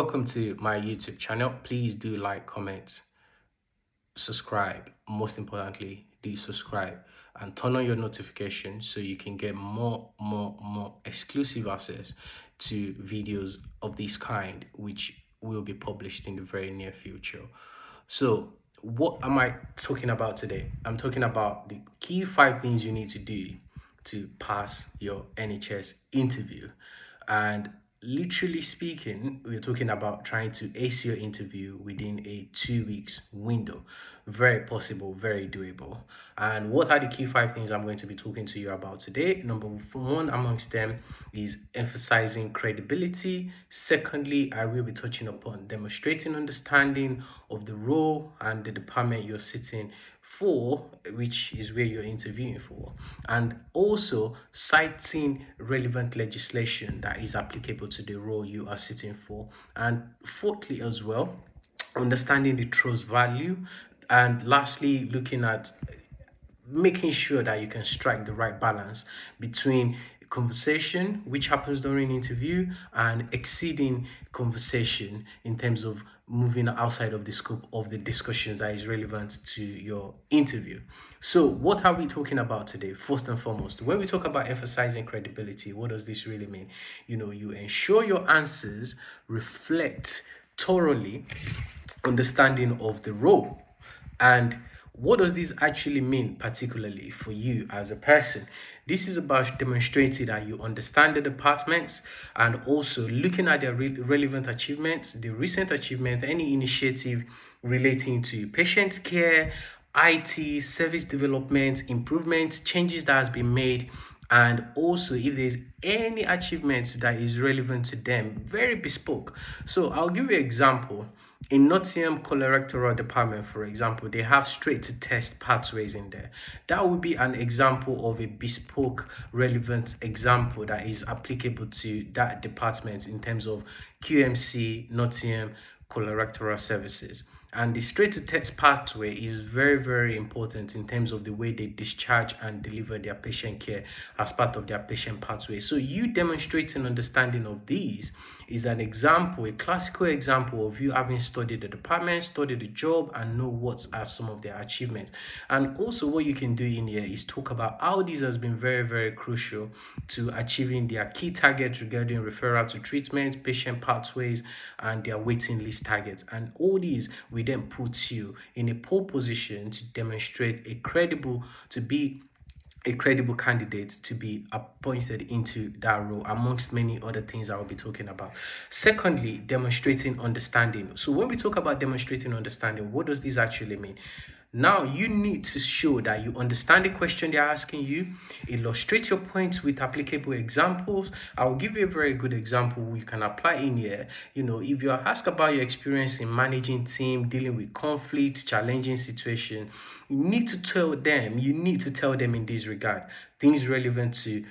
Welcome to my YouTube channel. Please do like, comment, subscribe. Most importantly, do subscribe and turn on your notifications so you can get more exclusive access to videos of this kind, which will be published in the very near future. So, what am I talking about today? I'm talking about the key 5 things you need to do to pass your NHS interview. And literally speaking, we're talking about trying to ace your interview within a 2 weeks window. Very possible, very doable. And what are the key 5 things I'm going to be talking to you about today? Number one amongst them is emphasizing credibility. Secondly, I will be touching upon demonstrating understanding of the role and the department you're sitting for, which is where you're interviewing for, and also citing relevant legislation that is applicable to the role you are sitting for. And fourthly, as well, understanding the trust value. And lastly, looking at making sure that you can strike the right balance between conversation, which happens during interview, and exceeding conversation in terms of moving outside of the scope of the discussions that is relevant to your interview. So what are we talking about today? First and foremost, when we talk about emphasizing credibility, what does this really mean? You ensure your answers reflect thoroughly understanding of the role. And what does this actually mean, particularly for you as a person? This is about demonstrating that you understand the departments and also looking at their relevant achievements, the recent achievement, any initiative relating to patient care, IT, service development, improvements, changes that has been made, and also if there's any achievement that is relevant to them, very bespoke. So I'll give you an example. In Nottingham colorectal department, for example, they have straight to test pathways in there. That would be an example of a bespoke relevant example that is applicable to that department in terms of QMC Nottingham colorectal services. And the straight to text pathway is very important in terms of the way they discharge and deliver their patient care as part of their patient pathway. So you demonstrating understanding of these is an example, a classical example of you having studied the department, studied the job, and know what are some of their achievements. And also what you can do in here is talk about how this has been very crucial to achieving their key targets regarding referral to treatment, patient pathways, and their waiting list targets. And all these will then put you in a pole position to demonstrate to be a credible candidate to be appointed into that role, amongst many other things I will be talking about. Secondly, demonstrating understanding. So when we talk about demonstrating understanding, what does this actually mean? Now you need to show that you understand the question they're asking you, illustrate your points with applicable examples. I'll give you a very good example you can apply in here. If you're asked about your experience in managing team, dealing with conflict, challenging situation, you need to tell them in this regard, things relevant to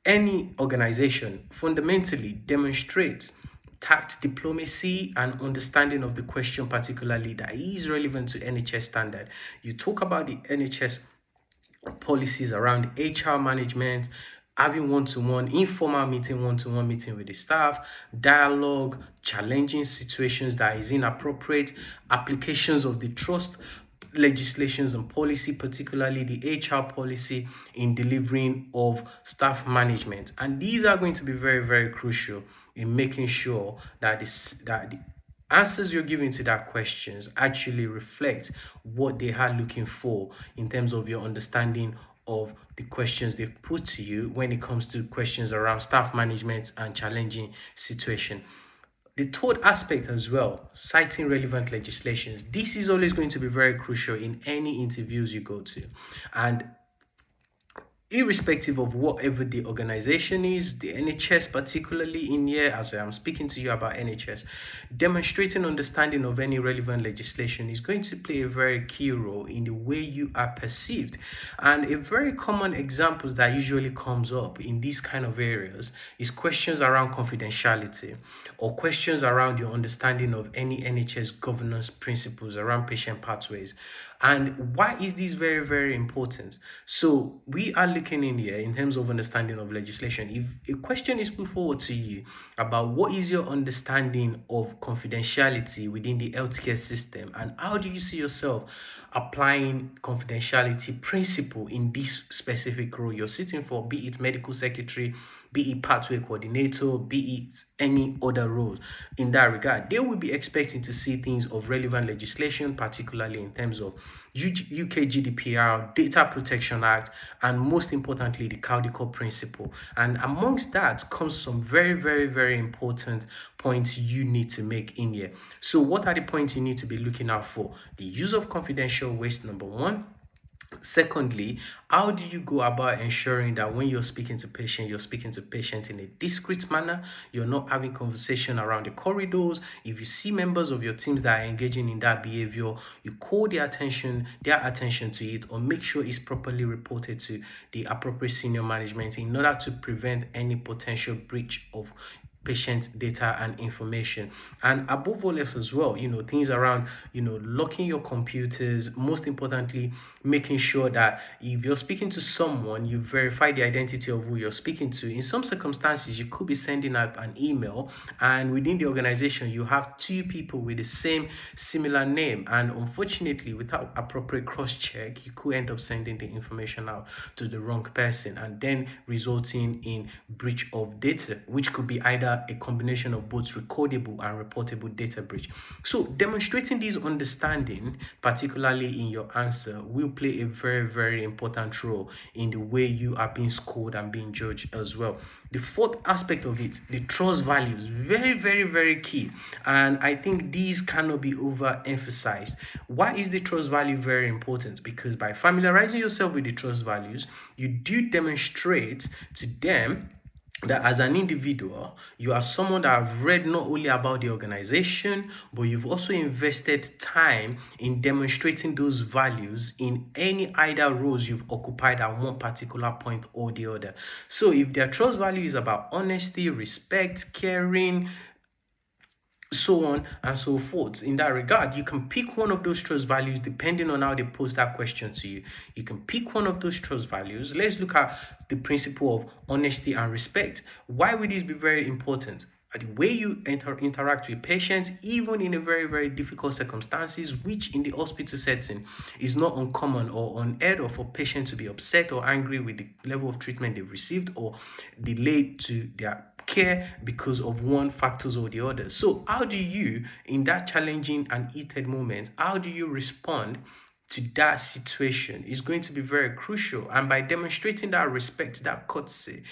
any organization. Fundamentally, demonstrate tact, diplomacy, and understanding of the question, particularly that is relevant to NHS standard. You talk about the NHS policies around HR management, having one-to-one informal meeting, one-to-one meeting with the staff, dialogue, challenging situations that is inappropriate, applications of the trust legislations and policy, particularly the HR policy in delivering of staff management. And these are going to be very crucial in making sure that the answers you're giving to that questions actually reflect what they are looking for in terms of your understanding of the questions they've put to you when it comes to questions around staff management and challenging situation. The third aspect as well, citing relevant legislations. This is always going to be very crucial in any interviews you go to. And irrespective of whatever the organization is, the NHS particularly in here, as I'm speaking to you about NHS, demonstrating understanding of any relevant legislation is going to play a very key role in the way you are perceived. And a very common example that usually comes up in these kind of areas is questions around confidentiality or questions around your understanding of any NHS governance principles around patient pathways. And why is this very important? So we are looking in here in terms of understanding of legislation, if a question is put forward to you about what is your understanding of confidentiality within the healthcare system and how do you see yourself applying confidentiality principle in this specific role you're sitting for, be it medical secretary, be it pathway coordinator, be it any other roles in that regard, they will be expecting to see things of relevant legislation, particularly in terms of UK GDPR, Data Protection Act, and most importantly, the Caldecott Principle. And amongst that comes some very, very, very important points you need to make in here. So what are the points you need to be looking out for? The use of confidential waste, number one. Secondly, how do you go about ensuring that when you're speaking to patient in a discreet manner, you're not having conversation around the corridors. If you see members of your teams that are engaging in that behavior, you call their attention to it, or make sure it's properly reported to the appropriate senior management in order to prevent any potential breach of patient data and information. And above all else as well, things around, locking your computers, most importantly, making sure that if you're speaking to someone, you verify the identity of who you're speaking to. In some circumstances, you could be sending out an email, and within the organization, you have two people with the same similar name, and unfortunately, without appropriate cross-check, you could end up sending the information out to the wrong person, and then resulting in breach of data, which could be either a combination of both recordable and reportable data breach. So demonstrating this understanding, particularly in your answer, will play a very, very important role in the way you are being scored and being judged as well. The fourth aspect of it, the trust values, very, very, very key. And I think these cannot be overemphasized. Why is the trust value very important? Because by familiarizing yourself with the trust values, you do demonstrate to them that as an individual, you are someone that have read not only about the organization, but you've also invested time in demonstrating those values in any either roles you've occupied at one particular point or the other. So if their trust value is about honesty, respect, caring, so on and so forth. In that regard, you can pick one of those trust values depending on how they pose that question to you. You can pick one of those trust values. Let's look at the principle of honesty and respect. Why would this be very important? The way you interact with patients, even in a very, very difficult circumstances, which in the hospital setting is not uncommon or unheard of for patients to be upset or angry with the level of treatment they've received or delayed to their care because of one factors or the other. So how do you, in that challenging and heated moment, how do you respond to that situation is going to be very crucial. And by demonstrating that respect, that courtesy,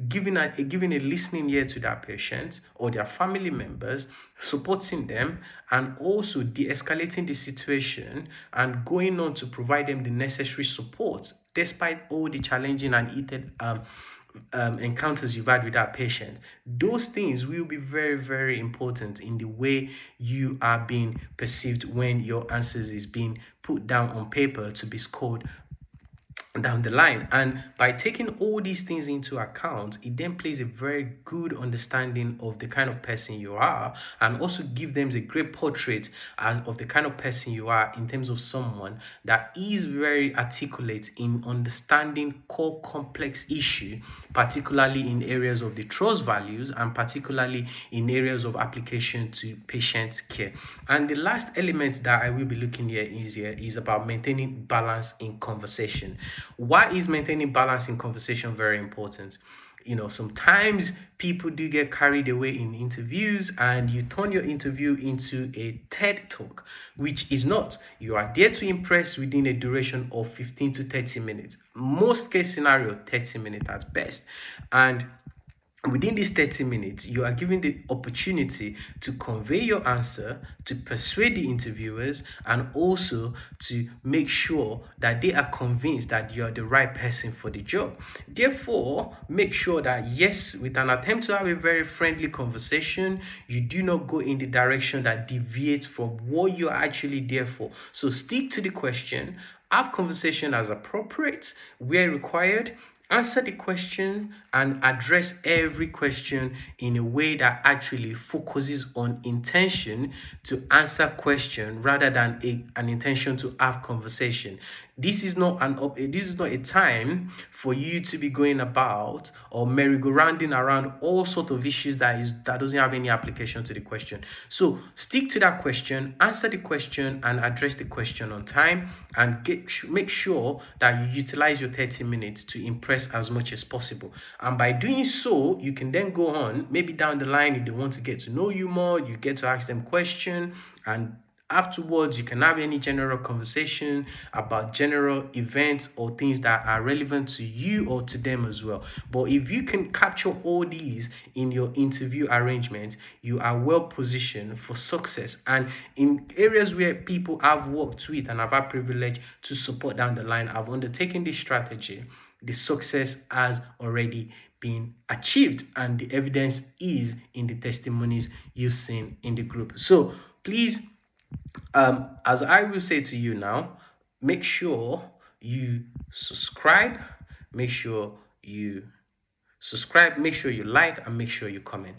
giving a listening ear to that patient or their family members, supporting them, and also de-escalating the situation and going on to provide them the necessary support despite all the challenging and heated encounters you've had with that patient. Those things will be very, very important in the way you are being perceived when your answers is being put down on paper to be scored down the line. And by taking all these things into account, it then plays a very good understanding of the kind of person you are, and also give them a great portrait of the kind of person you are in terms of someone that is very articulate in understanding core complex issue, particularly in areas of the trust values and particularly in areas of application to patient care. And the last element that I will be looking here is about maintaining balance in conversation. Why is maintaining balance in conversation very important? Sometimes people do get carried away in interviews and you turn your interview into a TED talk, which is not. You are there to impress within a duration of 15 to 30 minutes. Most case scenario, 30 minutes at best. And within these 30 minutes, you are given the opportunity to convey your answer, to persuade the interviewers, and also to make sure that they are convinced that you are the right person for the job. Therefore, make sure that, yes, with an attempt to have a very friendly conversation, you do not go in the direction that deviates from what you are actually there for. So stick to the question, have conversation as appropriate, where required, answer the question and address every question in a way that actually focuses on intention to answer question rather than an intention to have conversation. This is not this is not a time for you to be going about or merry-go-rounding around all sort of issues that doesn't have any application to the question. So stick to that question, answer the question, and address the question on time, and make sure that you utilize your 30 minutes to impress as much as possible. And by doing so, you can then go on, maybe down the line, if they want to get to know you more, you get to ask them questions, and afterwards you can have any general conversation about general events or things that are relevant to you or to them as well. But if you can capture all these in your interview arrangement, you are well positioned for success. And in areas where people I've worked with and I've had privilege to support down the line, I've undertaken this strategy, the success has already been achieved, and the evidence is in the testimonies you've seen in the group. So please, as I will say to you now, make sure you subscribe, make sure you make sure you like, and make sure you comment.